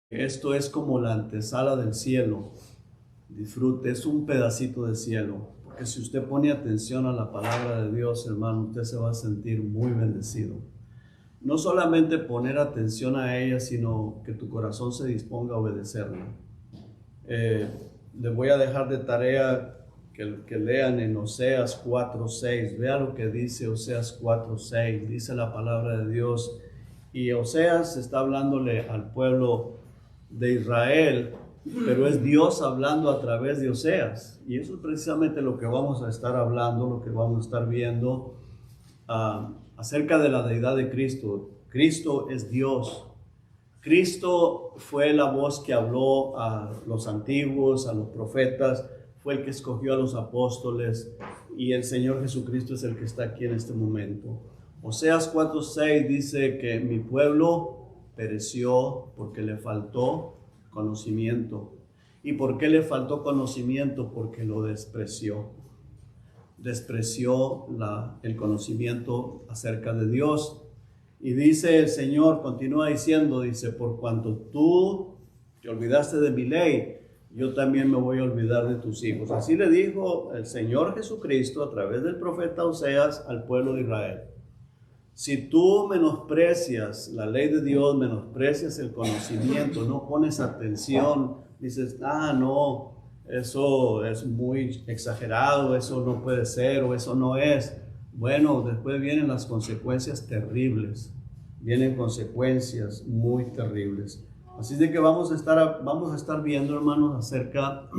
Esto es como la antesala del cielo. Disfrute, es un pedacito de cielo. Porque si usted pone atención a la palabra de Dios, hermano, usted se va a sentir muy bendecido. No solamente poner atención a ella, sino que tu corazón se disponga a obedecerla. Les voy a dejar de tarea que lean en Oseas 4:6. Vea lo que dice Oseas 4:6. Dice la palabra de Dios. Y Oseas está hablándole al pueblo de Israel, pero es Dios hablando a través de Oseas. Y eso es precisamente lo que vamos a estar hablando, lo que vamos a estar viendo acerca de la deidad de Cristo. Cristo es Dios. Cristo fue la voz que habló a los antiguos, a los profetas, fue el que escogió a los apóstoles, y el Señor Jesucristo es el que está aquí en este momento. Oseas 4:6 dice que mi pueblo pereció porque le faltó conocimiento. ¿Y por qué le faltó conocimiento? Porque lo despreció. Despreció el conocimiento acerca de Dios. Y dice el Señor, continúa diciendo, dice, por cuanto tú te olvidaste de mi ley, yo también me voy a olvidar de tus hijos. Así le dijo el Señor Jesucristo a través del profeta Oseas al pueblo de Israel. Si tú menosprecias la ley de Dios, menosprecias el conocimiento, no pones atención, dices, no, eso es muy exagerado, eso no puede ser o eso no es. Bueno, después vienen las consecuencias terribles, vienen consecuencias muy terribles. Así de que vamos a estar viendo, hermanos, acerca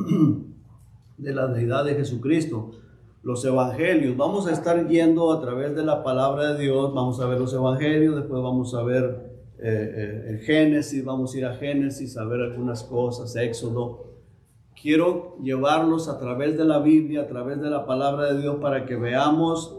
de la deidad de Jesucristo. Los evangelios, vamos a estar yendo a través de la palabra de Dios, vamos a ver los evangelios, después vamos a ver el Génesis, vamos a ir a Génesis a ver algunas cosas, Éxodo. Quiero llevarlos a través de la Biblia, a través de la palabra de Dios, para que veamos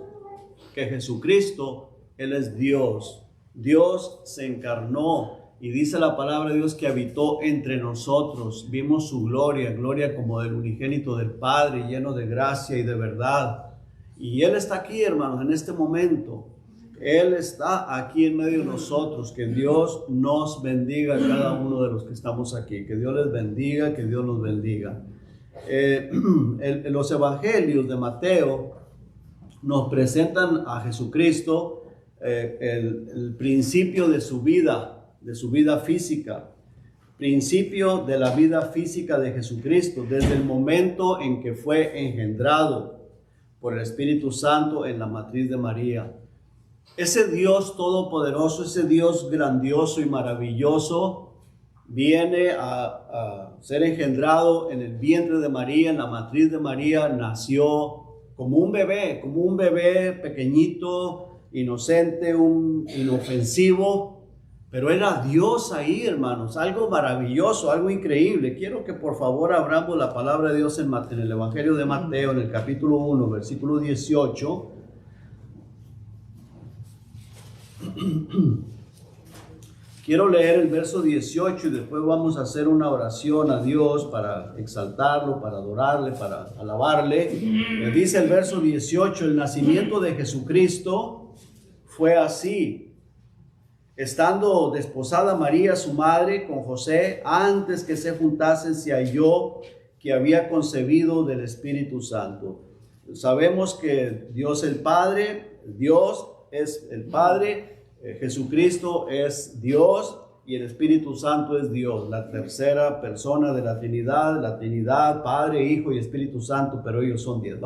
que Jesucristo, Él es Dios. Dios se encarnó y dice la palabra de Dios que habitó entre nosotros. Vimos su gloria, gloria como del unigénito del Padre, lleno de gracia y de verdad. Y Él está aquí, hermanos, en este momento. Él está aquí en medio de nosotros. Que Dios nos bendiga a cada uno de los que estamos aquí. Que Dios les bendiga, que Dios nos bendiga. Los evangelios de Mateo nos presentan a Jesucristo, el principio de su vida física, principio de la vida física de Jesucristo, desde el momento en que fue engendrado por el Espíritu Santo en la matriz de María. Ese Dios todopoderoso, ese Dios grandioso y maravilloso, viene a ser engendrado en el vientre de María, en la matriz de María, nació como un bebé pequeñito, inocente, inofensivo, pero era Dios ahí, hermanos, algo maravilloso, algo increíble. Quiero que por favor abramos la palabra de Dios en el Evangelio de Mateo, en el capítulo 1, versículo 18. Quiero leer el verso 18 y después vamos a hacer una oración a Dios para exaltarlo, para adorarle, para alabarle. Dice el verso 18, el nacimiento de Jesucristo fue así. Estando desposada María, su madre, con José, antes que se juntasen, se halló que había concebido del Espíritu Santo. Sabemos que Dios es el Padre, Jesucristo es Dios y el Espíritu Santo es Dios, la tercera persona de la Trinidad, Padre, Hijo y Espíritu Santo, pero ellos son Dios.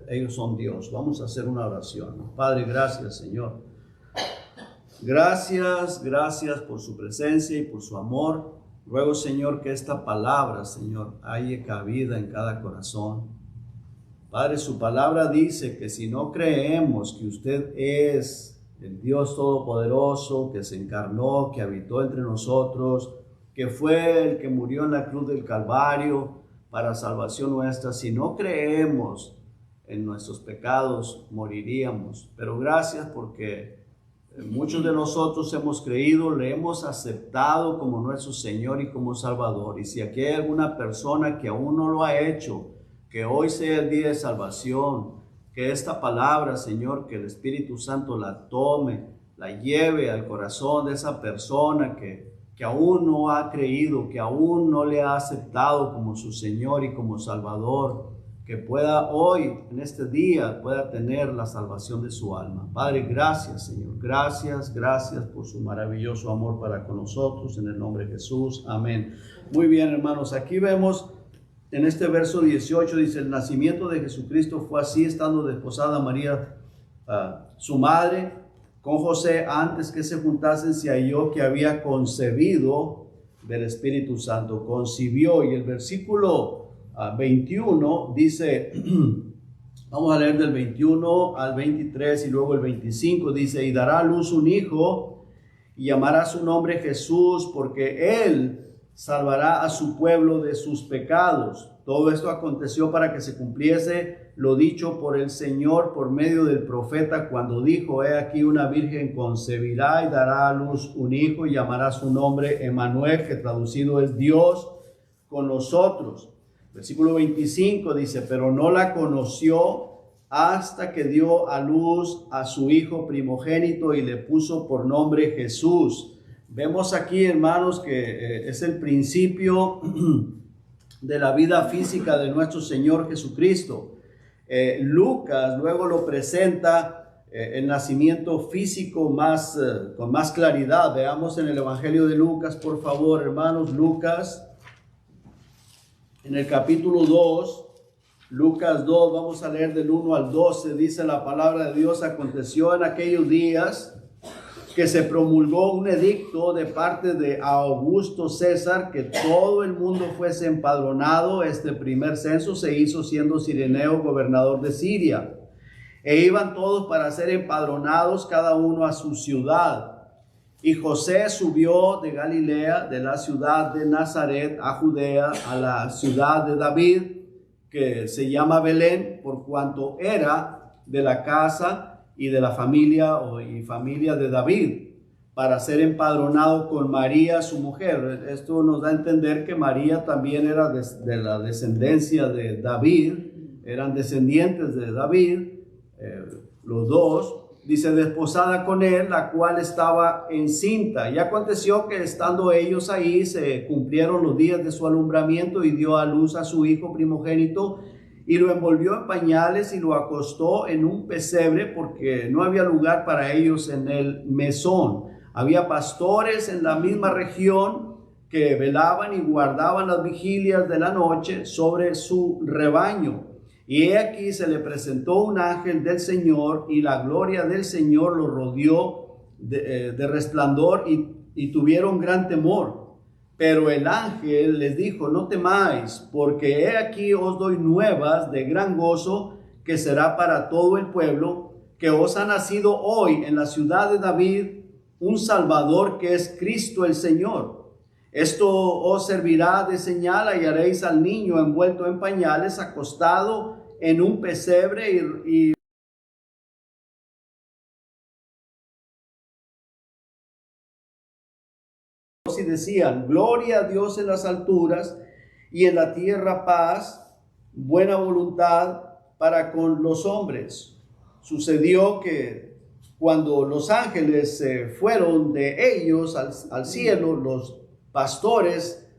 Ellos son Dios. Vamos a hacer una oración. Padre, gracias, Señor. Gracias por su presencia y por su amor. Ruego, Señor, que esta palabra, Señor, haya cabida en cada corazón. Padre, su palabra dice que si no creemos que usted es el Dios Todopoderoso, que se encarnó, que habitó entre nosotros, que fue el que murió en la cruz del Calvario para salvación nuestra, si no creemos en nuestros pecados, moriríamos. Pero gracias porque muchos de nosotros hemos creído, le hemos aceptado como nuestro Señor y como Salvador. Y si aquí hay alguna persona que aún no lo ha hecho, que hoy sea el día de salvación, que esta palabra, Señor, que el Espíritu Santo la tome, la lleve al corazón de esa persona que que aún no ha creído, que aún no le ha aceptado como su Señor y como Salvador, que pueda hoy, en este día, pueda tener la salvación de su alma. Padre, gracias, Señor. Gracias por su maravilloso amor para con nosotros. En el nombre de Jesús. Amén. Muy bien, hermanos. Aquí vemos en este verso 18, dice, el nacimiento de Jesucristo fue así, estando desposada María, su madre, con José, antes que se juntasen, se halló que había concebido del Espíritu Santo. Concibió. Y el versículo 21 dice, vamos a leer del 21 al 23 y luego el 25, dice, y dará a luz un hijo y llamará su nombre Jesús, porque él salvará a su pueblo de sus pecados. Todo esto aconteció para que se cumpliese lo dicho por el Señor por medio del profeta, cuando dijo, he aquí una virgen concebirá y dará a luz un hijo y llamará su nombre Emmanuel, que traducido es Dios con nosotros. Versículo 25 dice, pero no la conoció hasta que dio a luz a su hijo primogénito y le puso por nombre Jesús. Vemos aquí, hermanos, que es el principio de la vida física de nuestro Señor Jesucristo. Lucas luego lo presenta el nacimiento físico con más claridad. Veamos en el Evangelio de Lucas, por favor, hermanos. Lucas, en el capítulo 2, Lucas 2, vamos a leer del 1 al 12, dice la palabra de Dios, aconteció en aquellos días que se promulgó un edicto de parte de Augusto César, que todo el mundo fuese empadronado. Este primer censo se hizo siendo Cireneo gobernador de Siria. E iban todos para ser empadronados, cada uno a su ciudad. Y José subió de Galilea, de la ciudad de Nazaret a Judea, a la ciudad de David, que se llama Belén, por cuanto era de la casa y de la familia de David, para ser empadronado con María, su mujer. Esto nos da a entender que María también era de la descendencia de David, eran descendientes de David, los dos. Dice, desposada con él, la cual estaba encinta. Y aconteció que estando ellos ahí, se cumplieron los días de su alumbramiento y dio a luz a su hijo primogénito y lo envolvió en pañales y lo acostó en un pesebre, porque no había lugar para ellos en el mesón. Había pastores en la misma región que velaban y guardaban las vigilias de la noche sobre su rebaño. Y he aquí se le presentó un ángel del Señor, y la gloria del Señor lo rodeó de resplandor, y tuvieron gran temor. Pero el ángel les dijo, no temáis, porque he aquí os doy nuevas de gran gozo, que será para todo el pueblo, que os ha nacido hoy en la ciudad de David un Salvador, que es Cristo el Señor. Esto os servirá de señal, hallaréis al niño envuelto en pañales, acostado en un pesebre. Y decían, gloria a Dios en las alturas, y en la tierra paz, buena voluntad para con los hombres. Sucedió que cuando los ángeles se fueron de ellos al cielo, los pastores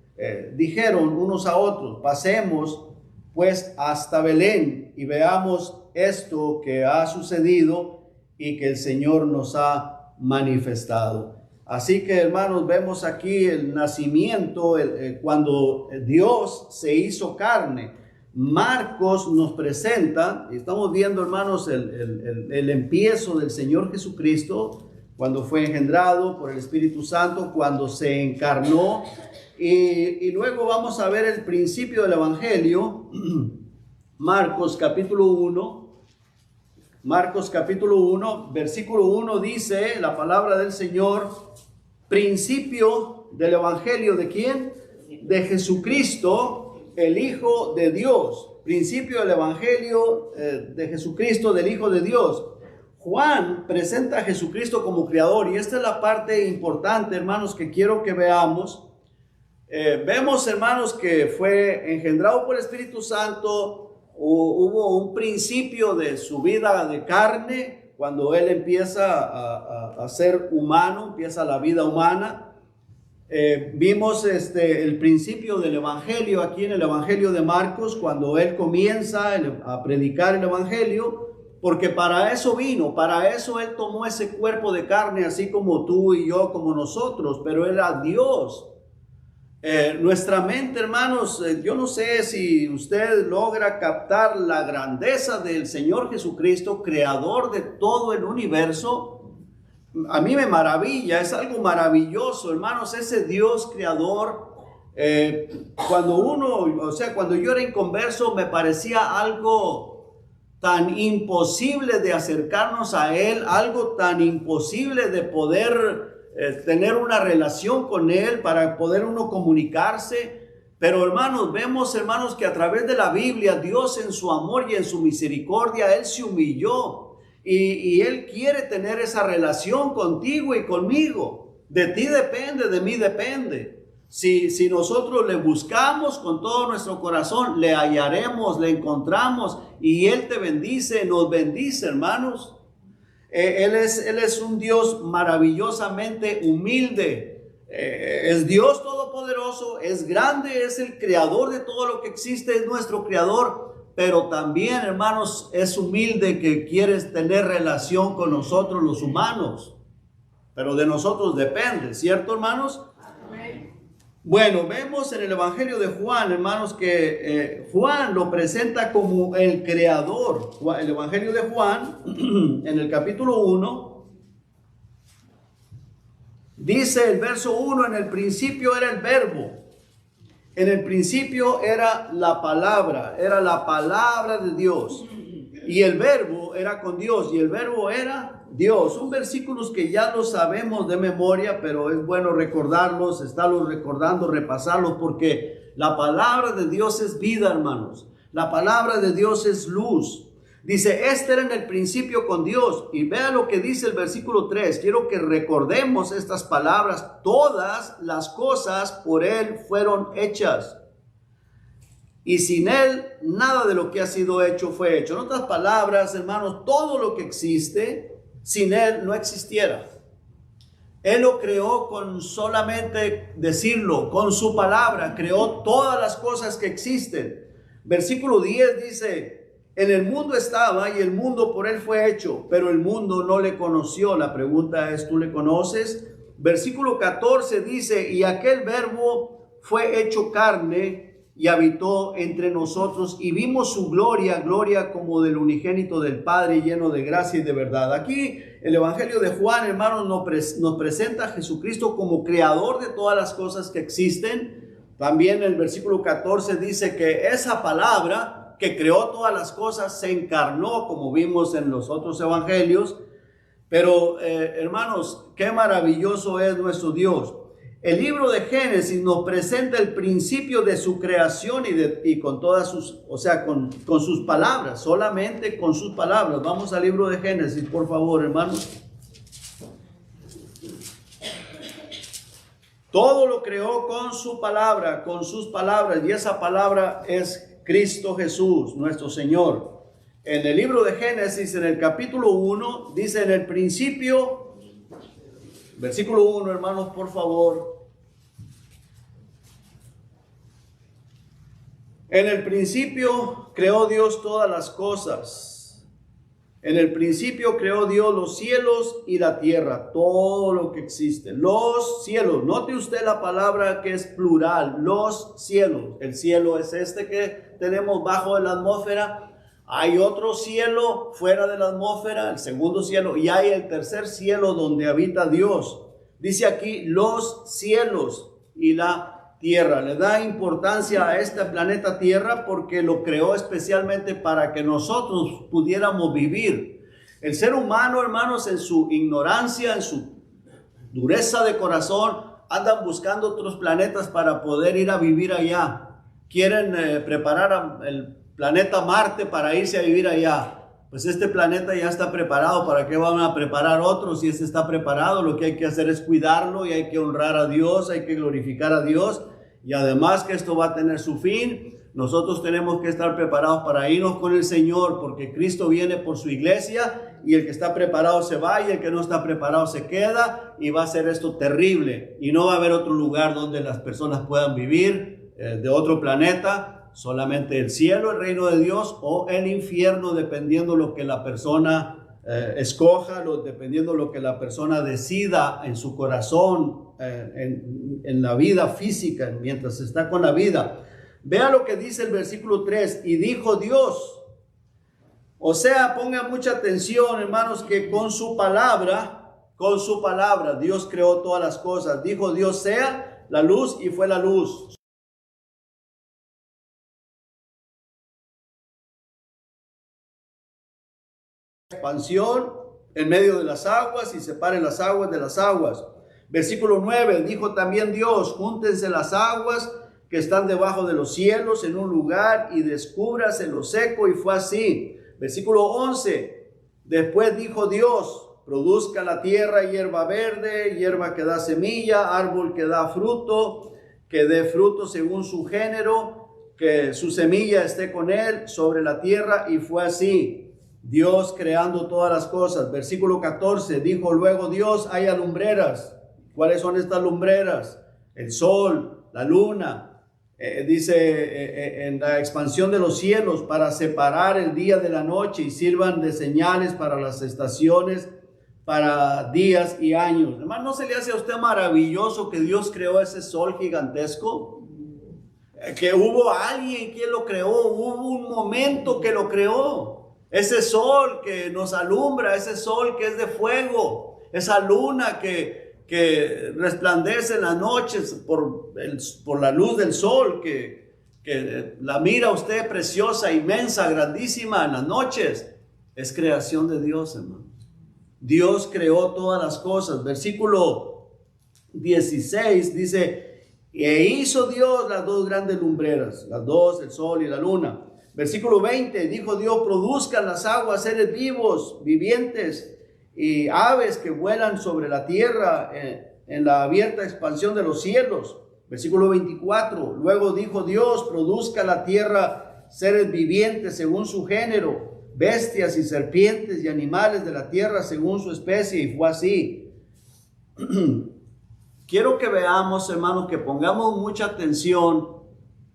dijeron unos a otros, pasemos pues hasta Belén y veamos esto que ha sucedido y que el Señor nos ha manifestado. Así que, hermanos, vemos aquí el nacimiento, cuando Dios se hizo carne. Marcos nos presenta, estamos viendo, hermanos, el empiezo del Señor Jesucristo, cuando fue engendrado por el Espíritu Santo, cuando se encarnó. Y luego vamos a ver el principio del Evangelio, Marcos capítulo 1, versículo 1 dice la palabra del Señor, principio del Evangelio ¿de quién? De Jesucristo, el Hijo de Dios. Principio del Evangelio de Jesucristo, del Hijo de Dios. Juan presenta a Jesucristo como creador, y esta es la parte importante, hermanos, que quiero que veamos. Vemos, hermanos, que fue engendrado por el Espíritu Santo. Hubo un principio de su vida de carne, cuando él empieza a ser humano, empieza la vida humana. Vimos el principio del Evangelio aquí en el Evangelio de Marcos, cuando él comienza a predicar el Evangelio, porque para eso vino, para eso él tomó ese cuerpo de carne, así como tú y yo, como nosotros, pero era Dios. Nuestra mente, hermanos, yo no sé si usted logra captar la grandeza del Señor Jesucristo, creador de todo el universo. A mí me maravilla, es algo maravilloso, hermanos, ese Dios creador. Cuando yo era inconverso, me parecía algo tan imposible de acercarnos a Él, algo tan imposible de poder tener una relación con Él, para poder uno comunicarse. Pero hermanos, vemos, hermanos, que a través de la Biblia, Dios en su amor y en su misericordia, Él se humilló. Y Él quiere tener esa relación contigo y conmigo. De ti depende, de mí depende. Si nosotros le buscamos con todo nuestro corazón, le hallaremos, le encontramos, y Él te bendice, nos bendice, hermanos. Él es un Dios maravillosamente humilde. Es Dios todopoderoso, es grande, es el creador de todo lo que existe, es nuestro creador. Pero también, hermanos, es humilde, que quiere tener relación con nosotros los humanos. Pero de nosotros depende, ¿cierto, hermanos? Amén. Bueno, vemos en el Evangelio de Juan, hermanos, que Juan lo presenta como el creador. El Evangelio de Juan, en el capítulo 1, dice el verso 1, en el principio era el verbo. En el principio era la palabra de Dios. Y el verbo era con Dios, y el verbo era Dios. Son versículos que ya los sabemos de memoria, pero es bueno recordarlos, estarlos recordando, repasarlos, porque la palabra de Dios es vida, hermanos. La palabra de Dios es luz. Dice, era en el principio con Dios. Y vea lo que dice el versículo 3. Quiero que recordemos estas palabras. Todas las cosas por Él fueron hechas. Y sin Él, nada de lo que ha sido hecho fue hecho. En otras palabras, hermanos, todo lo que existe, sin Él no existiera. Él lo creó con solamente decirlo, con su palabra. Creó todas las cosas que existen. Versículo 10 dice, en el mundo estaba y el mundo por Él fue hecho, pero el mundo no le conoció. La pregunta es, ¿tú le conoces? Versículo 14 dice, y aquel verbo fue hecho carne y habitó entre nosotros, y vimos su gloria, gloria como del unigénito del Padre, lleno de gracia y de verdad. Aquí el Evangelio de Juan, hermanos, nos presenta a Jesucristo como creador de todas las cosas que existen. También el versículo 14 dice que esa palabra que creó todas las cosas se encarnó, como vimos en los otros evangelios. Pero hermanos, qué maravilloso es nuestro Dios. El libro de Génesis nos presenta el principio de su creación y con todas sus, con sus palabras, solamente con sus palabras. Vamos al libro de Génesis, por favor, hermanos. Todo lo creó con su palabra, con sus palabras, y esa palabra es Cristo Jesús, nuestro Señor. En el libro de Génesis, en el capítulo 1, dice en el principio, versículo 1, hermanos, por favor. En el principio creó Dios todas las cosas. En el principio creó Dios los cielos y la tierra, todo lo que existe. Los cielos, note usted la palabra que es plural, los cielos. El cielo es este que tenemos bajo de la atmósfera. Hay otro cielo fuera de la atmósfera, el segundo cielo, y hay el tercer cielo donde habita Dios. Dice aquí los cielos y la tierra. Le da importancia a este planeta Tierra porque lo creó especialmente para que nosotros pudiéramos vivir. El ser humano, hermanos, en su ignorancia, en su dureza de corazón, andan buscando otros planetas para poder ir a vivir allá. Quieren preparar el planeta Marte para irse a vivir allá. Pues este planeta ya está preparado. ¿Para qué van a preparar otros si este está preparado? Lo que hay que hacer es cuidarlo y hay que honrar a Dios, hay que glorificar a Dios. Y además que esto va a tener su fin, nosotros tenemos que estar preparados para irnos con el Señor, porque Cristo viene por su iglesia y el que está preparado se va y el que no está preparado se queda, y va a ser esto terrible y no va a haber otro lugar donde las personas puedan vivir de otro planeta, solamente el cielo, el reino de Dios, o el infierno, dependiendo lo que la persona escoja, dependiendo lo que la persona decida en su corazón, en la vida física, mientras está con la vida. Vea lo que dice el versículo 3, y dijo Dios. O sea, pongan mucha atención, hermanos, que con su palabra, Dios creó todas las cosas. Dijo Dios, sea la luz, y fue la luz. Expansión en medio de las aguas, y separe las aguas de las aguas. Versículo 9, dijo también Dios, júntense las aguas que están debajo de los cielos en un lugar, y descúbrase lo seco, y fue así. Versículo 11, después dijo Dios, produzca la tierra hierba verde, hierba que da semilla, árbol que da fruto, que dé fruto según su género, que su semilla esté con él sobre la tierra, y fue así. Dios creando todas las cosas. Versículo 14, dijo luego Dios, haya lumbreras. ¿Cuáles son estas lumbreras? El sol, la luna. Dice en la expansión de los cielos, para separar el día de la noche, y sirvan de señales para las estaciones, para días y años. Hermano, ¿no se le hace a usted maravilloso que Dios creó ese sol gigantesco? Que hubo alguien que lo creó, hubo un momento que lo creó. Ese sol que nos alumbra, ese sol que es de fuego, esa luna que resplandece en las noches por la luz del sol, que la mira usted preciosa, inmensa, grandísima en las noches, es creación de Dios, hermano. Dios creó todas las cosas. Versículo 16 dice, e hizo Dios las dos grandes lumbreras, las dos, el sol y la luna. Versículo 20, dijo Dios, produzcan las aguas seres vivos, vivientes, y aves que vuelan sobre la tierra en la abierta expansión de los cielos. Versículo 24, luego dijo Dios, produzca la tierra seres vivientes según su género, bestias y serpientes y animales de la tierra según su especie, y fue así. Quiero que veamos, hermanos, que pongamos mucha atención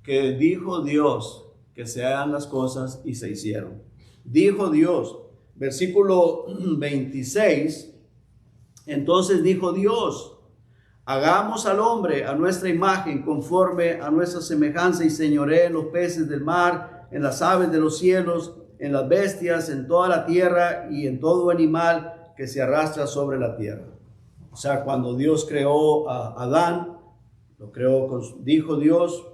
que dijo Dios que se hagan las cosas, y se hicieron. Dijo Dios, versículo 26, entonces dijo Dios, hagamos al hombre a nuestra imagen, conforme a nuestra semejanza, y señoree en los peces del mar, en las aves de los cielos, en las bestias, en toda la tierra, y en todo animal que se arrastra sobre la tierra. O sea, cuando Dios creó a Adán, lo creó, dijo Dios,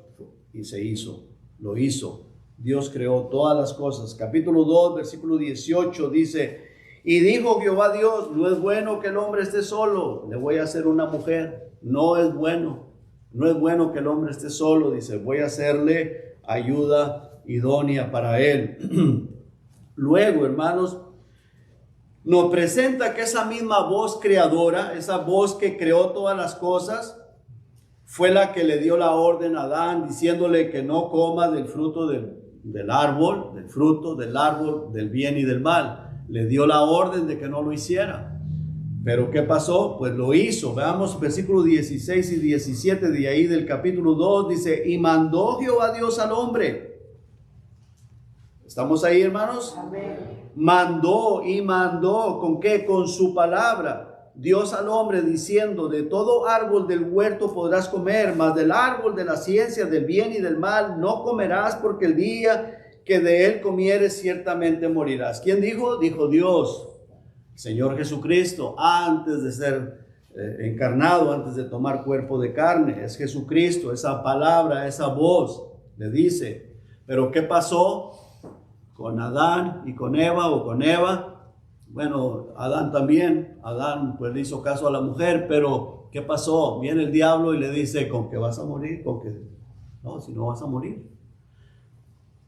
y se hizo, lo hizo. Dios creó todas las cosas. Capítulo 2, versículo 18 dice, y dijo Jehová Dios, no es bueno que el hombre esté solo, le voy a hacer una mujer. No es bueno que el hombre esté solo, dice, voy a hacerle ayuda idónea para él. Luego, hermanos, nos presenta que esa misma voz creadora, esa voz que creó todas las cosas, fue la que le dio la orden a Adán, diciéndole que no coma del fruto del árbol, del fruto del árbol del bien y del mal. Le dio la orden de que no lo hiciera. Pero ¿qué pasó? Pues lo hizo. Veamos versículos 16 y 17 de ahí del capítulo 2. Dice, y mandó Jehová Dios al hombre. ¿Estamos ahí, hermanos? Amén. Mandó, ¿con qué? Con su palabra. Dios al hombre diciendo, de todo árbol del huerto podrás comer, mas del árbol de la ciencia del bien y del mal no comerás, porque el día que de él comieres ciertamente morirás. ¿Quién dijo? Dijo Dios, Señor Jesucristo, antes de ser encarnado, antes de tomar cuerpo de carne. Es Jesucristo, esa palabra, esa voz le dice. Pero ¿qué pasó con Adán y con Eva, o con Eva? Bueno, Adán también, Adán pues le hizo caso a la mujer, pero ¿qué pasó? Viene el diablo y le dice, ¿con qué vas a morir? ¿Con qué? No, si no vas a morir.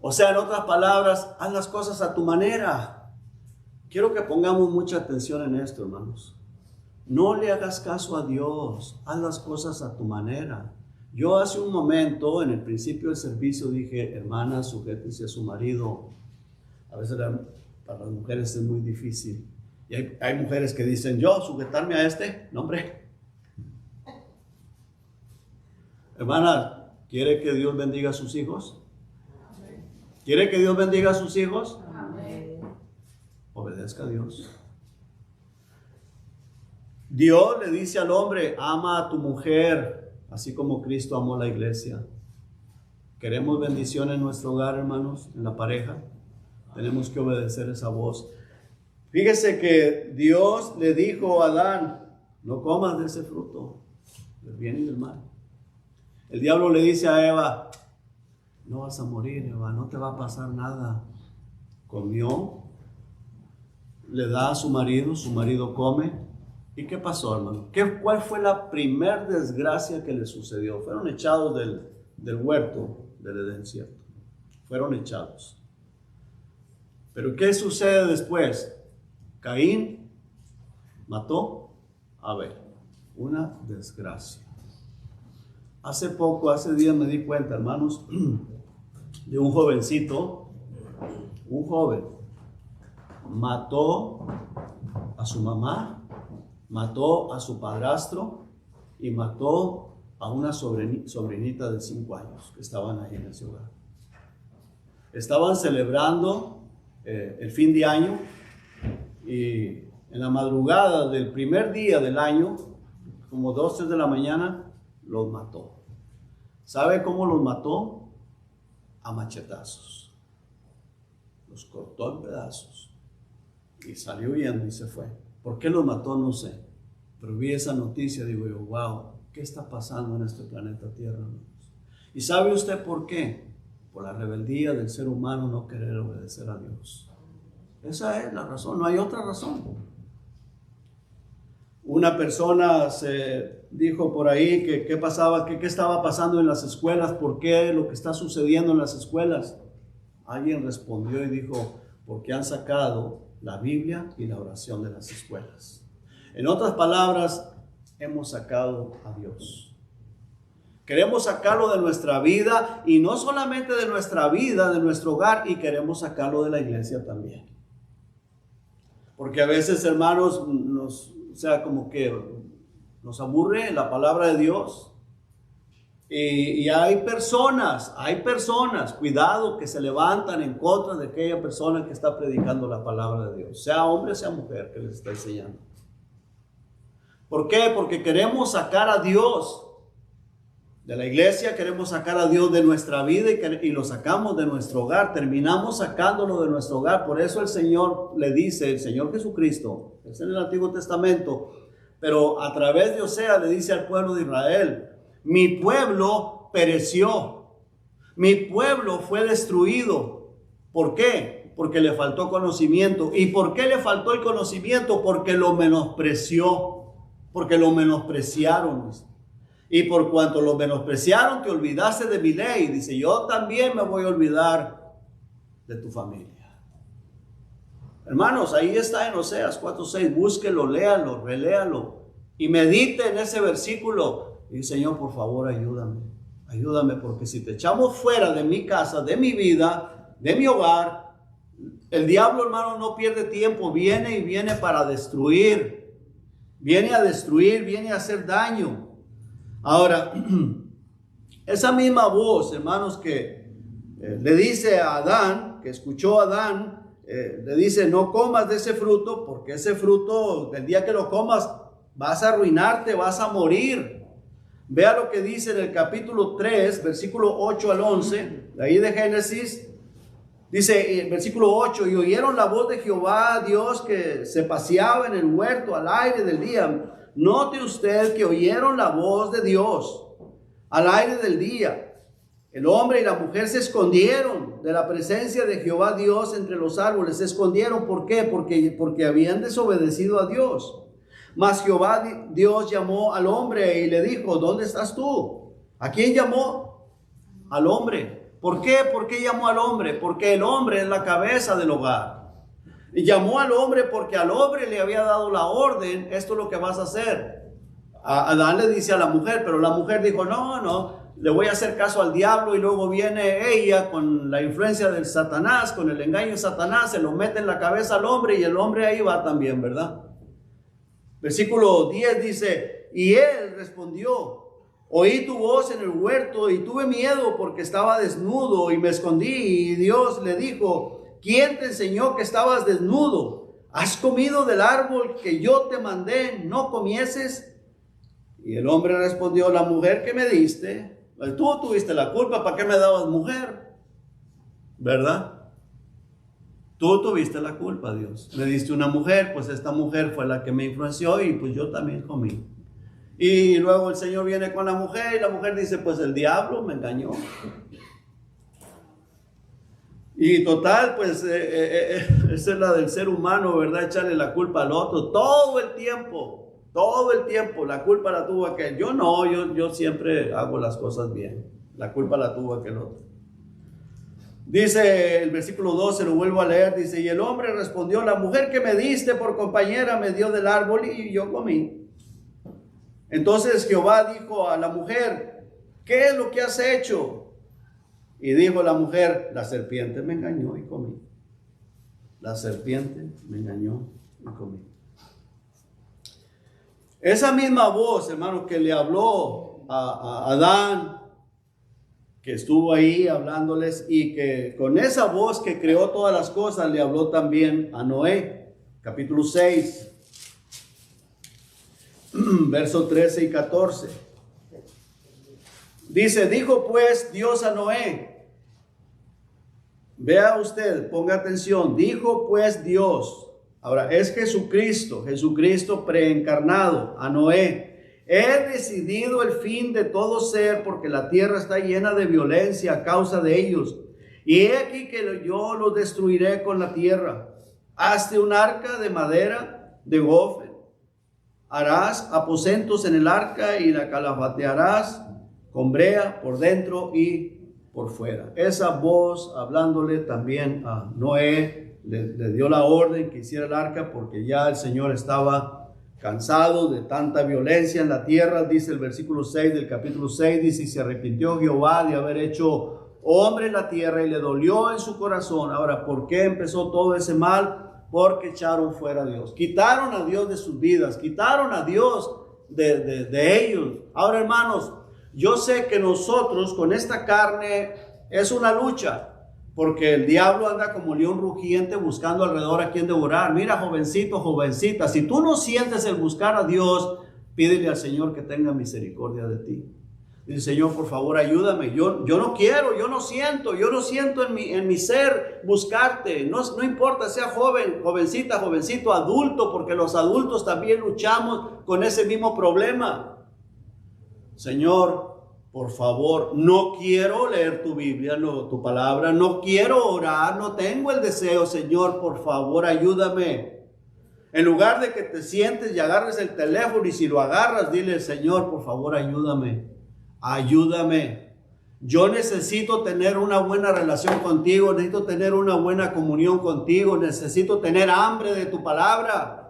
O sea, en otras palabras, haz las cosas a tu manera. Quiero que pongamos mucha atención en esto, hermanos. No le hagas caso a Dios, haz las cosas a tu manera. Yo hace un momento, en el principio del servicio, dije, hermanas, sujétense a su marido. A veces para las mujeres es muy difícil. Y hay mujeres que dicen, yo sujetarme a este, no hombre. Hermana, ¿quiere que Dios bendiga a sus hijos? ¿Quiere que Dios bendiga a sus hijos? Amén. Obedezca a Dios. Dios le dice al hombre, ama a tu mujer, así como Cristo amó a la iglesia. ¿Queremos bendición en nuestro hogar, hermanos, en la pareja? Tenemos que obedecer esa voz. Fíjese que Dios le dijo a Adán, no comas de ese fruto, del bien y del mal. El diablo le dice a Eva, no vas a morir, Eva, no te va a pasar nada. Comió, le da a su marido come. ¿Y qué pasó, hermano? ¿Cuál fue la primer desgracia que le sucedió? Fueron echados del huerto del Edén, ¿cierto? Fueron echados. Pero ¿qué sucede después? Caín mató a Abel. Una desgracia. Hace días me di cuenta, hermanos, de un jovencito, un joven, mató a su mamá, mató a su padrastro y mató a una sobrinita de 5 años que estaban ahí en ese hogar. Estaban celebrando el fin de año y en la madrugada del primer día del año, como 2, 3 de la mañana, los mató. ¿Sabe cómo los mató? A machetazos. Los cortó en pedazos y salió huyendo y se fue. ¿Por qué los mató? No sé. Pero vi esa noticia y digo yo, wow, ¿qué está pasando en este planeta Tierra? ¿Y sabe usted por qué? Por la rebeldía del ser humano no querer obedecer a Dios. Esa es la razón, no hay otra razón. Una persona se dijo por ahí que qué pasaba, qué estaba pasando en las escuelas, por qué lo que está sucediendo en las escuelas. Alguien respondió y dijo, porque han sacado la Biblia y la oración de las escuelas. En otras palabras, hemos sacado a Dios. Queremos sacarlo de nuestra vida y no solamente de nuestra vida, de nuestro hogar, y queremos sacarlo de la iglesia también. Porque a veces, hermanos, como que nos aburre la palabra de Dios. Y hay personas, cuidado, que se levantan en contra de aquella persona que está predicando la palabra de Dios, sea hombre, sea mujer, que les está enseñando. ¿Por qué? Porque queremos sacar a Dios de la iglesia, queremos sacar a Dios de nuestra vida y lo sacamos de nuestro hogar, terminamos sacándolo de nuestro hogar. Por eso el Señor le dice, el Señor Jesucristo, es en el Antiguo Testamento, pero a través de Osea le dice al pueblo de Israel, mi pueblo pereció, mi pueblo fue destruido. ¿Por qué? Porque le faltó conocimiento. ¿Y por qué le faltó el conocimiento? Porque lo menospreció, porque lo menospreciaron. Y por cuanto lo menospreciaron, te olvidaste de mi ley. Dice, yo también me voy a olvidar de tu familia. Hermanos, ahí está en Oseas 4:6. Búsquelo, léalo, reléalo y medite en ese versículo. Y Señor, por favor, ayúdame, porque si te echamos fuera de mi casa, de mi vida, de mi hogar, el diablo, hermano, no pierde tiempo, viene para destruir, viene a destruir, viene a hacer daño. Ahora, esa misma voz, hermanos, que le dice a Adán, que escuchó a Adán, le dice, no comas de ese fruto, porque ese fruto, el día que lo comas, vas a arruinarte, vas a morir. Vea lo que dice en el capítulo 3, versículo 8 al 11, de ahí de Génesis. Dice, versículo 8, y oyeron la voz de Jehová Dios que se paseaba en el huerto al aire del día. Note usted que oyeron la voz de Dios al aire del día. El hombre y la mujer se escondieron de la presencia de Jehová Dios entre los árboles. Se escondieron, ¿por qué? Porque habían desobedecido a Dios. Mas Jehová Dios llamó al hombre y le dijo, ¿dónde estás tú? ¿A quién llamó? Al hombre. ¿Por qué? ¿Por qué llamó al hombre? Porque el hombre es la cabeza del hogar. Y llamó al hombre porque al hombre le había dado la orden, esto es lo que vas a hacer. Adán le dice a la mujer, pero la mujer dijo, no, le voy a hacer caso al diablo, y luego viene ella con la influencia del Satanás, con el engaño de Satanás, se lo mete en la cabeza al hombre y el hombre ahí va también, ¿verdad? Versículo 10 dice, y él respondió, oí tu voz en el huerto y tuve miedo porque estaba desnudo y me escondí. Y Dios le dijo, ¿quién te enseñó que estabas desnudo? ¿Has comido del árbol que yo te mandé no comieses? Y el hombre respondió, la mujer que me diste, tú tuviste la culpa, ¿para qué me dabas mujer? ¿Verdad? Tú tuviste la culpa, Dios. Me diste una mujer, pues esta mujer fue la que me influenció y pues yo también comí. Y luego el Señor viene con la mujer y la mujer dice, pues el diablo me engañó. Y total, pues esa es la del ser humano, ¿verdad? Echarle la culpa al otro todo el tiempo, la culpa la tuvo aquel. Yo no, yo siempre hago las cosas bien. La culpa la tuvo aquel otro. Dice el versículo 12, lo vuelvo a leer, dice, y el hombre respondió, la mujer que me diste por compañera me dio del árbol y yo comí. Entonces Jehová dijo a la mujer, ¿qué es lo que has hecho? Y dijo la mujer, la serpiente me engañó y comí. La serpiente me engañó y comí. Esa misma voz, hermano, que le habló a Adán, que estuvo ahí hablándoles, y que con esa voz que creó todas las cosas, le habló también a Noé. Capítulo 6, versos 13 y 14. Dice, dijo pues Dios a Noé. Vea usted, ponga atención. Dijo pues Dios. Ahora es Jesucristo preencarnado a Noé. He decidido el fin de todo ser, porque la tierra está llena de violencia a causa de ellos. Y he aquí que yo los destruiré con la tierra. Hazte un arca de madera de gofer. Harás aposentos en el arca y la calafatearás con brea por dentro y por fuera. Esa voz hablándole también a Noé, le dio la orden que hiciera el arca, porque ya el Señor estaba cansado de tanta violencia en la tierra. Dice el versículo 6 del capítulo 6, dice, y se arrepintió Jehová de haber hecho hombre en la tierra y le dolió en su corazón. Ahora, ¿por qué empezó todo ese mal? Porque echaron fuera a Dios, quitaron a Dios de sus vidas, quitaron a Dios de ellos. Ahora, hermanos, yo sé que nosotros con esta carne es una lucha, porque el diablo anda como león rugiente buscando alrededor a quien devorar. Mira, jovencito, jovencita, si tú no sientes el buscar a Dios, pídele al Señor que tenga misericordia de ti. Dice, Señor, por favor, ayúdame. Yo no quiero, yo no siento en mi ser buscarte. No importa, sea joven, jovencita, jovencito, adulto, porque los adultos también luchamos con ese mismo problema. Señor, por favor, no quiero leer tu Biblia, tu palabra, no quiero orar, no tengo el deseo. Señor, por favor, ayúdame. En lugar de que te sientes y agarres el teléfono, y si lo agarras, dile, Señor, por favor, ayúdame. Ayúdame. Yo necesito tener una buena relación contigo, necesito tener una buena comunión contigo, necesito tener hambre de tu palabra.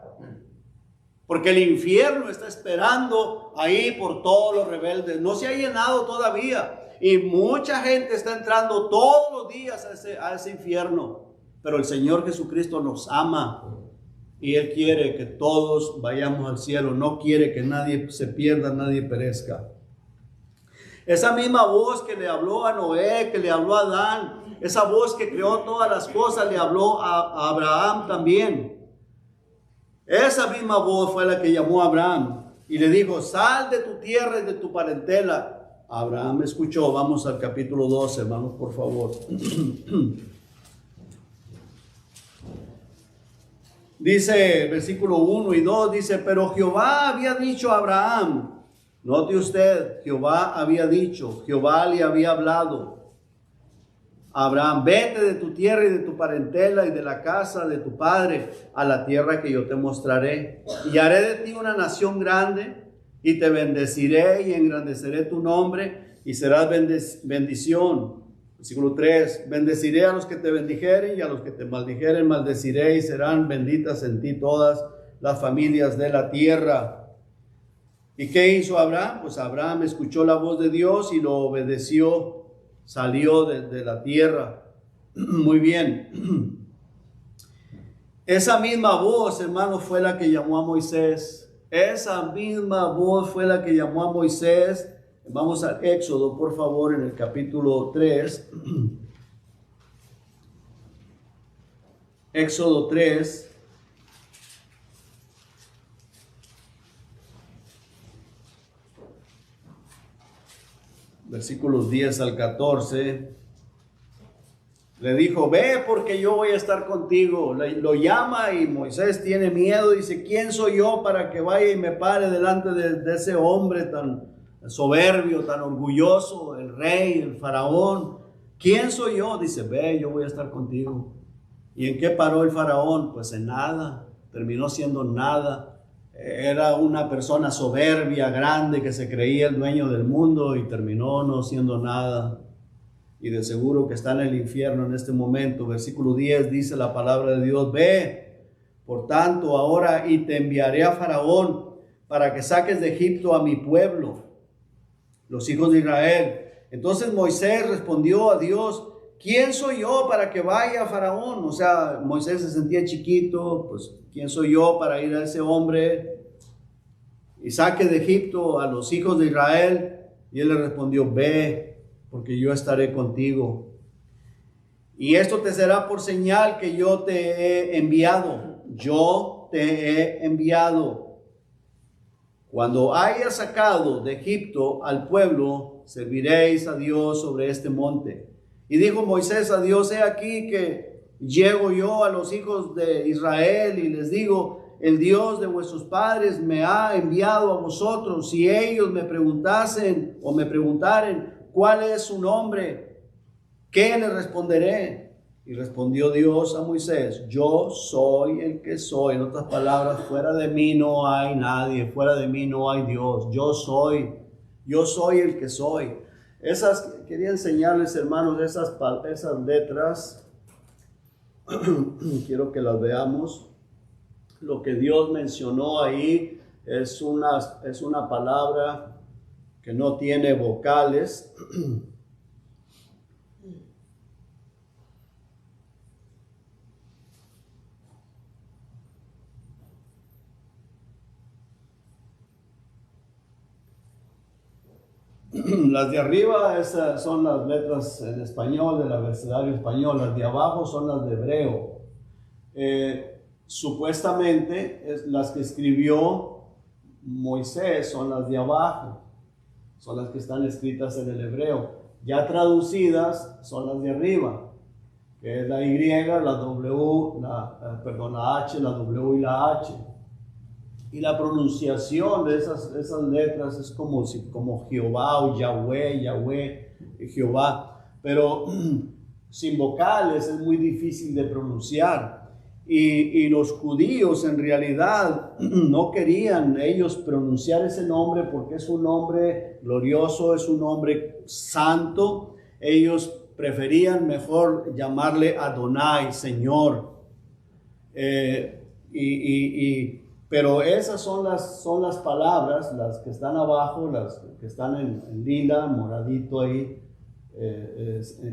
Porque el infierno está esperando ahí por todos los rebeldes. No se ha llenado todavía. Y mucha gente está entrando todos los días a ese infierno. Pero el Señor Jesucristo nos ama. Y Él quiere que todos vayamos al cielo. No quiere que nadie se pierda, nadie perezca. Esa misma voz que le habló a Noé, que le habló a Adán, esa voz que creó todas las cosas, le habló a Abraham también. Esa misma voz fue la que llamó a Abraham y le dijo, sal de tu tierra y de tu parentela. Abraham escuchó. Vamos al capítulo 12, hermanos, por favor. Dice, versículo 1 y 2, dice, pero Jehová había dicho a Abraham, note usted, Jehová había dicho, Jehová le había hablado. Abraham, vete de tu tierra y de tu parentela y de la casa de tu padre a la tierra que yo te mostraré. Y haré de ti una nación grande y te bendeciré y engrandeceré tu nombre y serás bendición. Versículo 3, bendeciré a los que te bendijeren y a los que te maldijeren maldeciré y serán benditas en ti todas las familias de la tierra. ¿Y qué hizo Abraham? Pues Abraham escuchó la voz de Dios y lo obedeció, salió de la tierra. Muy bien. Esa misma voz, hermanos, fue la que llamó a Moisés. Esa misma voz fue la que llamó a Moisés. Vamos al Éxodo, por favor, en el capítulo 3. Éxodo 3. Versículos 10 al 14. Le dijo, ve porque yo voy a estar contigo. Lo llama y Moisés tiene miedo. Dice, ¿quién soy yo para que vaya y me pare delante de ese hombre tan soberbio, tan orgulloso, el rey, el faraón? ¿Quién soy yo? Dice, ve, yo voy a estar contigo. ¿Y en qué paró el faraón? Pues en nada. Terminó siendo nada. Era una persona soberbia, grande, que se creía el dueño del mundo y terminó no siendo nada. Y de seguro que está en el infierno en este momento. Versículo 10 dice la palabra de Dios, ve, por tanto, ahora y te enviaré a Faraón para que saques de Egipto a mi pueblo, los hijos de Israel. Entonces Moisés respondió a Dios, ¿quién soy yo para que vaya a Faraón? O sea, Moisés se sentía chiquito, pues, ¿quién soy yo para ir a ese hombre y saque de Egipto a los hijos de Israel? Y él le respondió, ve, porque yo estaré contigo. Y esto te será por señal que yo te he enviado. Yo te he enviado. Cuando hayas sacado de Egipto al pueblo, serviréis a Dios sobre este monte. Y dijo Moisés a Dios, he aquí que llego yo a los hijos de Israel y les digo, el Dios de vuestros padres me ha enviado a vosotros. Si ellos me preguntasen o me preguntaren, ¿cuál es su nombre? ¿Qué le responderé? Y respondió Dios a Moisés, yo soy el que soy. En otras palabras, fuera de mí no hay nadie, fuera de mí no hay Dios. Yo soy el que soy. Quería enseñarles, hermanos, esas letras. Quiero que las veamos. Lo que Dios mencionó ahí es una palabra que no tiene vocales. Las de arriba esas son las letras en español del abecedario español, las de abajo son las de hebreo. Supuestamente las que escribió Moisés son las de abajo, son las que están escritas en el hebreo. Ya traducidas son las de arriba, que es la Y, la W, la H, la W y la H. Y la pronunciación de esas letras es como Jehová o Yahweh, Jehová. Pero sin vocales es muy difícil de pronunciar. Y los judíos en realidad no querían ellos pronunciar ese nombre porque es un nombre glorioso, es un nombre santo. Ellos preferían mejor llamarle Adonai, Señor. Pero esas son las palabras, las que están abajo, las que están en lila, moradito ahí,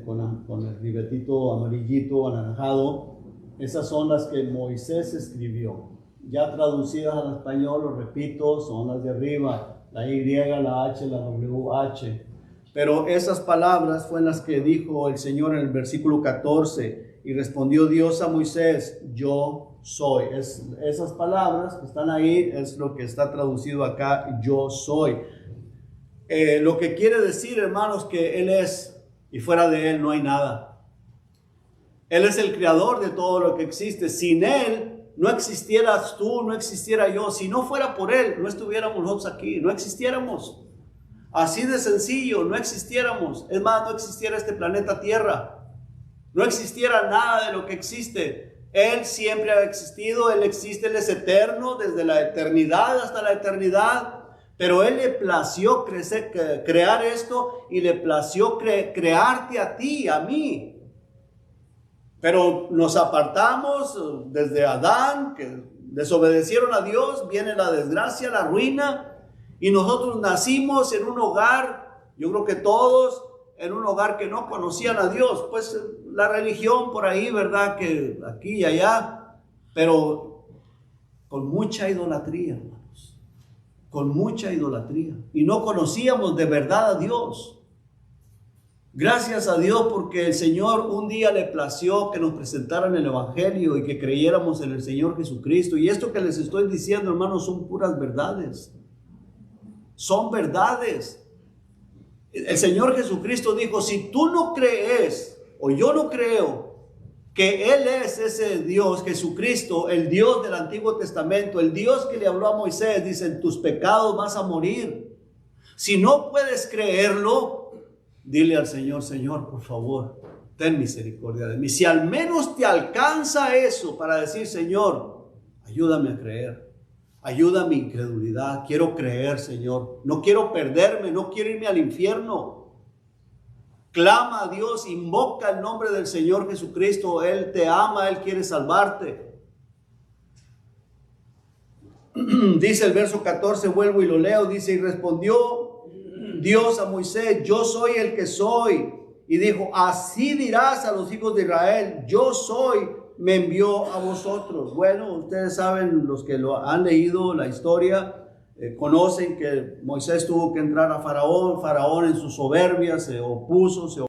con el ribetito amarillito, anaranjado. Esas son las que Moisés escribió. Ya traducidas al español, lo repito, son las de arriba, la Y, la H, la WH. Pero esas palabras fueron las que dijo el Señor en el versículo 14. Y respondió Dios a Moisés, yo soy. Esas palabras que están ahí es lo que está traducido acá, yo soy. Lo que quiere decir, hermanos, que Él es y fuera de Él no hay nada. Él es el creador de todo lo que existe. Sin Él no existieras tú, no existiera yo. Si no fuera por Él, no estuviéramos nosotros aquí, no existiéramos. Así de sencillo, no existiéramos. Es más, no existiera este planeta Tierra. No existiera nada de lo que existe. Él siempre ha existido, Él existe, Él es eterno, desde la eternidad hasta la eternidad. Pero Él le plació crear esto y le plació crearte a ti, a mí. Pero nos apartamos desde Adán, que desobedecieron a Dios, viene la desgracia, la ruina. Y nosotros nacimos en un hogar, yo creo que todos, en un hogar que no conocían a Dios. Pues la religión por ahí, ¿verdad? Que aquí y allá, pero con mucha idolatría, hermanos. Con mucha idolatría. Y no conocíamos de verdad a Dios. Gracias a Dios porque el Señor un día le plació que nos presentaran el Evangelio y que creyéramos en el Señor Jesucristo. Y esto que les estoy diciendo, hermanos, son puras verdades. Son verdades. El Señor Jesucristo dijo, si tú no crees, o yo no creo, que Él es ese Dios, Jesucristo, el Dios del Antiguo Testamento, el Dios que le habló a Moisés, dice, en tus pecados vas a morir. Si no puedes creerlo, dile al Señor, Señor, por favor, ten misericordia de mí. Si al menos te alcanza eso para decir, Señor, ayúdame a creer, ayuda a mi incredulidad, quiero creer, Señor, no quiero perderme, no quiero irme al infierno. Clama a Dios, invoca el nombre del Señor Jesucristo, Él te ama, Él quiere salvarte. Dice el verso 14, vuelvo y lo leo, dice, y respondió Dios a Moisés, yo soy el que soy. Y dijo, así dirás a los hijos de Israel, yo soy, me envió a vosotros. Bueno, ustedes saben, los que lo han leído la historia, conocen que Moisés tuvo que entrar a Faraón. Faraón en su soberbia se opuso,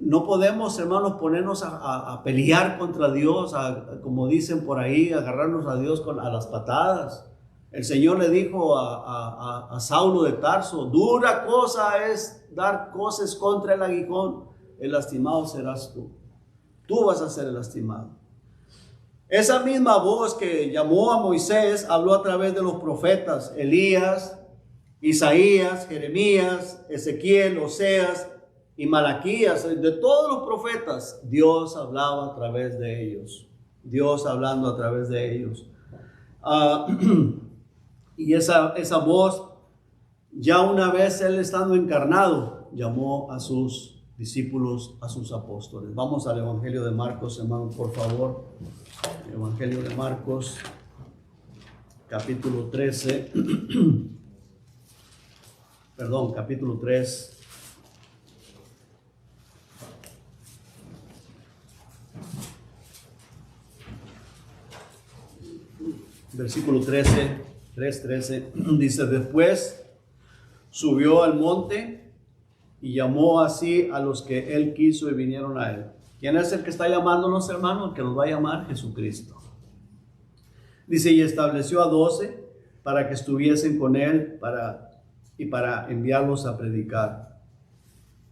no podemos, hermanos, ponernos a pelear contra Dios, como dicen por ahí, agarrarnos a Dios a las patadas. El Señor le dijo a Saulo de Tarso, dura cosa es dar coces contra el aguijón, el lastimado serás tú. Tú vas a ser el lastimado. Esa misma voz que llamó a Moisés habló a través de los profetas Elías, Isaías, Jeremías, Ezequiel, Oseas y Malaquías. De todos los profetas, Dios hablaba a través de ellos. Dios hablando a través de ellos. Y esa voz, ya una vez Él estando encarnado, llamó a sus discípulos, a sus apóstoles. Vamos al Evangelio de Marcos, hermanos, por favor. Evangelio de Marcos, capítulo 13. Perdón, capítulo 3. Versículo 13, 3:13, dice, después subió al monte y llamó así a los que Él quiso y vinieron a Él. ¿Quién es el que está llamándonos, hermanos? El que nos va a llamar, Jesucristo. Dice, y estableció a 12 para que estuviesen con Él para enviarlos a predicar.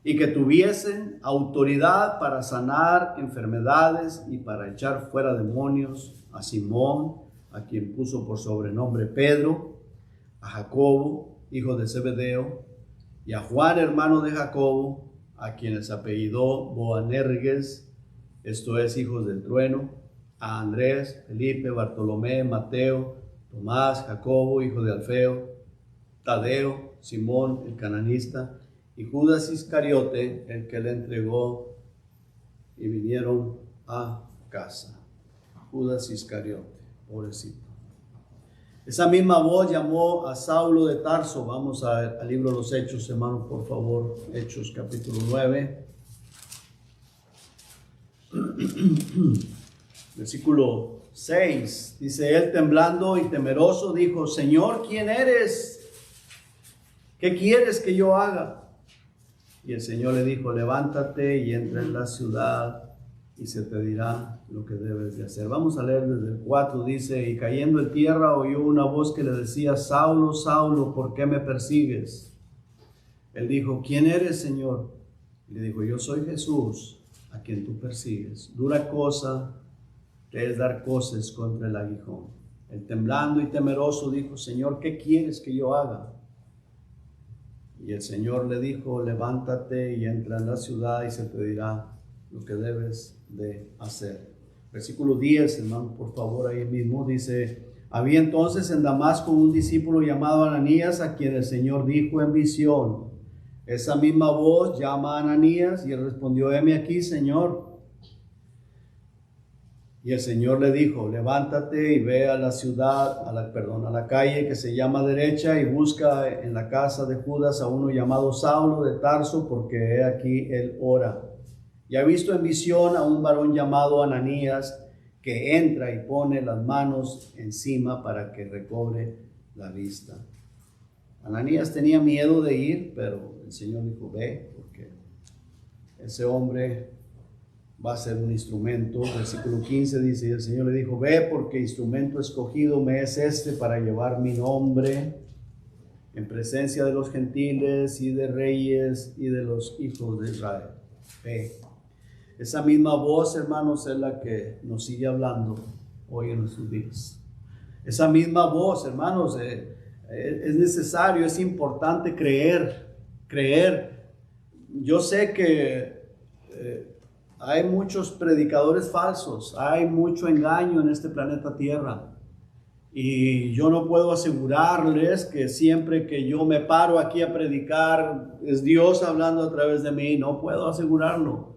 Y que tuviesen autoridad para sanar enfermedades y para echar fuera demonios, a Simón, a quien puso por sobrenombre Pedro, a Jacobo, hijo de Zebedeo, y a Juan, hermano de Jacobo, a quienes apellidó Boanerges, esto es, hijos del trueno, a Andrés, Felipe, Bartolomé, Mateo, Tomás, Jacobo, hijo de Alfeo, Tadeo, Simón, el cananista, y Judas Iscariote, el que le entregó, y vinieron a casa. Judas Iscariote. Pobrecito. Esa misma voz llamó a Saulo de Tarso. Vamos al libro de los Hechos, hermanos, por favor. Hechos, capítulo 9. Versículo 6. Dice, él temblando y temeroso dijo, Señor, ¿quién eres? ¿Qué quieres que yo haga? Y el Señor le dijo, levántate y entra en la ciudad y se te dirá lo que debes de hacer. Vamos a leer desde el 4, dice, y cayendo en tierra oyó una voz que le decía, Saulo, Saulo, ¿por qué me persigues? Él dijo, ¿quién eres, Señor? Y le dijo, yo soy Jesús, a quien tú persigues. Dura cosa te es dar coces contra el aguijón. Él temblando y temeroso dijo, Señor, ¿qué quieres que yo haga? Y el Señor le dijo, levántate y entra en la ciudad y se te dirá lo que debes de hacer. Versículo 10, hermano, por favor, ahí mismo dice, había entonces en Damasco un discípulo llamado Ananías, a quien el Señor dijo en visión, esa misma voz llama a Ananías, y él respondió, heme aquí, Señor. Y el Señor le dijo, levántate y ve a la ciudad, a la calle que se llama derecha y busca en la casa de Judas a uno llamado Saulo de Tarso, porque he aquí él ora. Y ha visto en visión a un varón llamado Ananías que entra y pone las manos encima para que recobre la vista. Ananías tenía miedo de ir, pero el Señor dijo, ve, porque ese hombre va a ser un instrumento. Versículo 15 dice, y el Señor le dijo, ve, porque instrumento escogido me es este para llevar mi nombre en presencia de los gentiles y de reyes y de los hijos de Israel. Ve. Esa misma voz, hermanos, es la que nos sigue hablando hoy en nuestros días. Esa misma voz, hermanos, es necesario, es importante creer. Yo sé que hay muchos predicadores falsos, hay mucho engaño en este planeta Tierra. Y yo no puedo asegurarles que siempre que yo me paro aquí a predicar es Dios hablando a través de mí. No puedo asegurarlo.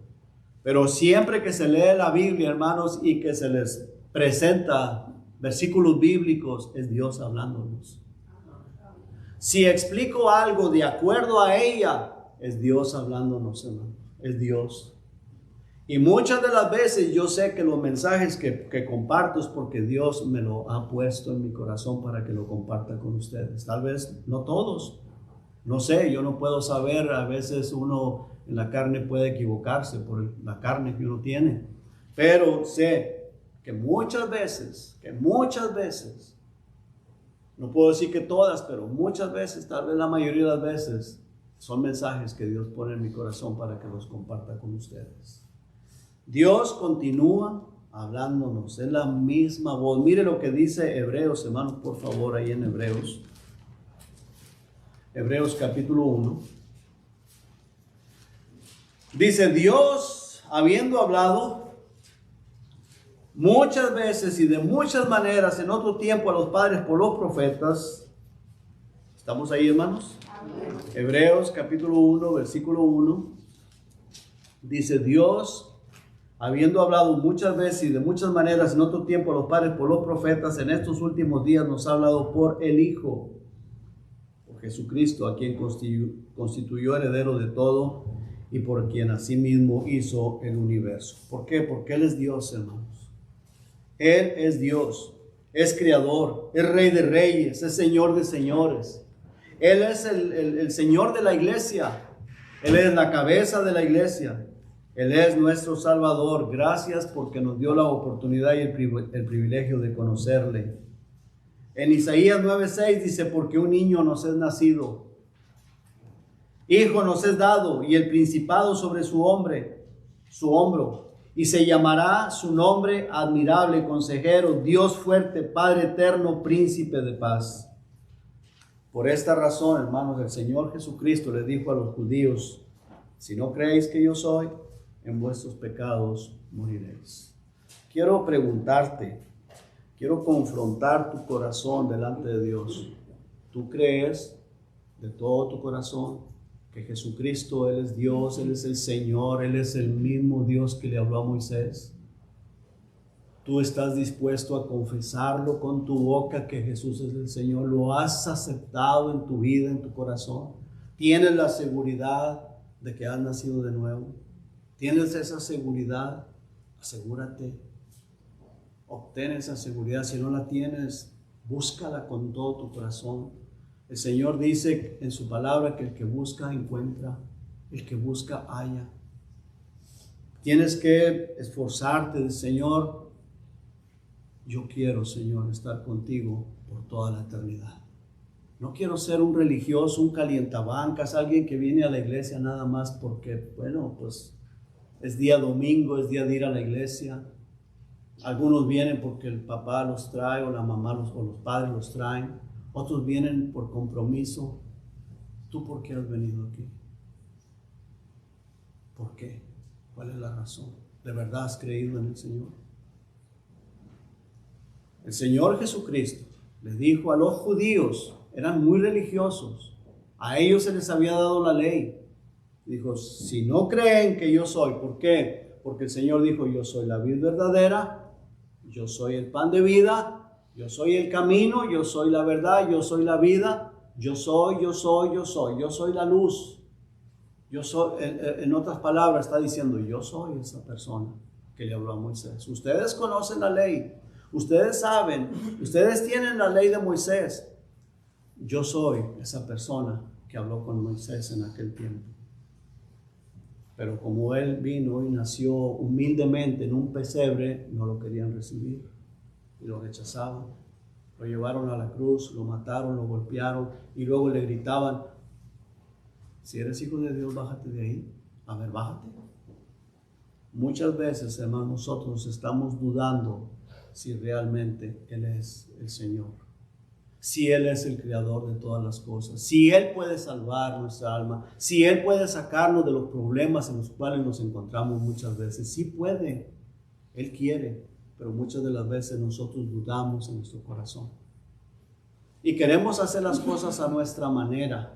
Pero siempre que se lee la Biblia, hermanos, y que se les presenta versículos bíblicos, es Dios hablándonos. Si explico algo de acuerdo a ella, es Dios hablándonos, hermano. Es Dios. Y muchas de las veces yo sé que los mensajes que comparto es porque Dios me lo ha puesto en mi corazón para que lo comparta con ustedes. Tal vez no todos. No sé, yo no puedo saber. A veces uno en la carne puede equivocarse por la carne que uno tiene. Pero sé que muchas veces, no puedo decir que todas, pero muchas veces, tal vez la mayoría de las veces, son mensajes que Dios pone en mi corazón para que los comparta con ustedes. Dios continúa hablándonos, es la misma voz. Mire lo que dice Hebreos, hermanos, por favor, ahí en Hebreos. Hebreos capítulo 1. Dice, Dios, habiendo hablado muchas veces y de muchas maneras en otro tiempo a los padres por los profetas. ¿Estamos ahí, hermanos? Amén. Hebreos capítulo 1, versículo 1. Dice, Dios, habiendo hablado muchas veces y de muchas maneras en otro tiempo a los padres por los profetas, en estos últimos días nos ha hablado por el Hijo, por Jesucristo, a quien constituyó heredero de todo y por quien asimismo hizo el universo. ¿Por qué? Porque Él es Dios, hermanos. Él es Dios, es creador, es Rey de reyes, es Señor de señores. Él es el Señor de la iglesia. Él es la cabeza de la iglesia. Él es nuestro Salvador. Gracias porque nos dio la oportunidad y el privilegio de conocerle. En Isaías 9:6 dice, porque un niño nos es nacido, hijo nos es dado, y el principado sobre su hombro, y se llamará su nombre admirable, consejero, Dios fuerte, Padre eterno, príncipe de paz. Por esta razón, hermanos, el Señor Jesucristo le dijo a los judíos, si no creéis que yo soy, en vuestros pecados moriréis. Quiero preguntarte, quiero confrontar tu corazón delante de Dios. ¿Tú crees de todo tu corazón que Jesucristo, Él es Dios, Él es el Señor, Él es el mismo Dios que le habló a Moisés? ¿Tú estás dispuesto a confesarlo con tu boca que Jesús es el Señor? ¿Lo has aceptado en tu vida, en tu corazón? ¿Tienes la seguridad de que has nacido de nuevo? ¿Tienes esa seguridad? Asegúrate. Obtén esa seguridad. Si no la tienes, búscala con todo tu corazón. El Señor dice en su palabra que el que busca encuentra, el que busca halla. Tienes que esforzarte del Señor. Yo quiero, Señor, estar contigo por toda la eternidad. No quiero ser un religioso, un calientabancas, alguien que viene a la iglesia nada más porque, bueno, pues es día domingo, es día de ir a la iglesia. Algunos vienen porque el papá los trae o la mamá o los padres los traen. Otros vienen por compromiso. ¿Tú por qué has venido aquí? ¿Por qué? ¿Cuál es la razón? ¿De verdad has creído en el Señor? El Señor Jesucristo le dijo a los judíos, eran muy religiosos, a ellos se les había dado la ley. Dijo, si no creen que yo soy, ¿por qué? Porque el Señor dijo, yo soy la vid verdadera yo soy el pan de vida, yo soy el camino, yo soy la verdad, yo soy la vida, yo soy la luz. Yo soy, en otras palabras está diciendo, yo soy esa persona que le habló a Moisés. Ustedes conocen la ley, ustedes saben, ustedes tienen la ley de Moisés. Yo soy esa persona que habló con Moisés en aquel tiempo. Pero como él vino y nació humildemente en un pesebre, no lo querían recibir y lo rechazaban. Lo llevaron a la cruz, lo mataron, lo golpearon y luego le gritaban, si eres hijo de Dios, bájate de ahí. A ver, bájate. Muchas veces, hermanos, nosotros estamos dudando si realmente Él es el Señor, si Él es el creador de todas las cosas, si Él puede salvar nuestra alma, si Él puede sacarnos de los problemas en los cuales nos encontramos muchas veces. Sí puede, Él quiere, pero muchas de las veces nosotros dudamos en nuestro corazón y queremos hacer las cosas a nuestra manera.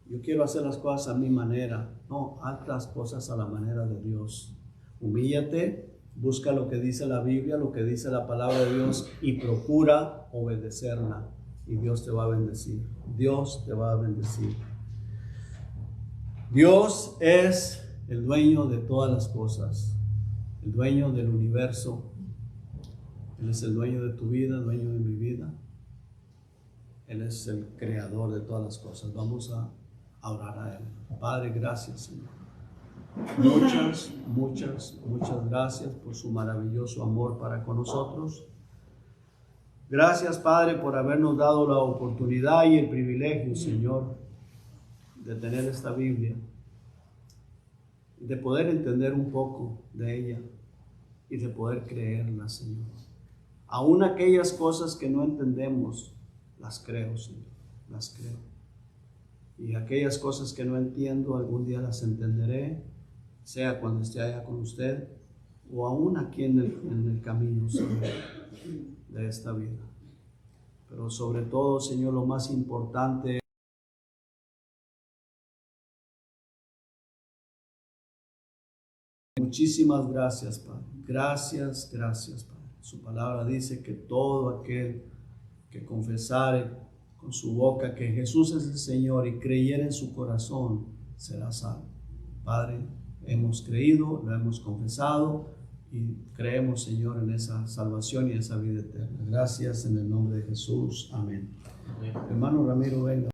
Yo quiero hacer las cosas a mi manera. No, haz las cosas a la manera de Dios. Humíllate, busca lo que dice la Biblia, lo que dice la palabra de Dios y procura obedecerla. Y Dios te va a bendecir. Dios te va a bendecir. Dios es el dueño de todas las cosas, el dueño del universo. Él es el dueño de tu vida, el dueño de mi vida. Él es el creador de todas las cosas. Vamos a orar a Él. Padre, gracias, Señor. Muchas gracias por su maravilloso amor para con nosotros. Gracias, Padre, por habernos dado la oportunidad y el privilegio, Señor, de tener esta Biblia, de poder entender un poco de ella y de poder creerla, Señor. Aún aquellas cosas que no entendemos, las creo, Señor, las creo. Y aquellas cosas que no entiendo, algún día las entenderé, sea cuando esté allá con usted o aún aquí en el camino, Señor, de esta vida. Pero sobre todo, Señor, lo más importante es muchísimas gracias, Padre. Gracias, Padre. Su palabra dice que todo aquel que confesare con su boca que Jesús es el Señor y creyera en su corazón, será salvo. Padre, hemos creído, lo hemos confesado y creemos, Señor, en esa salvación y esa vida eterna. Gracias en el nombre de Jesús. Amén. Hermano Ramiro, venga.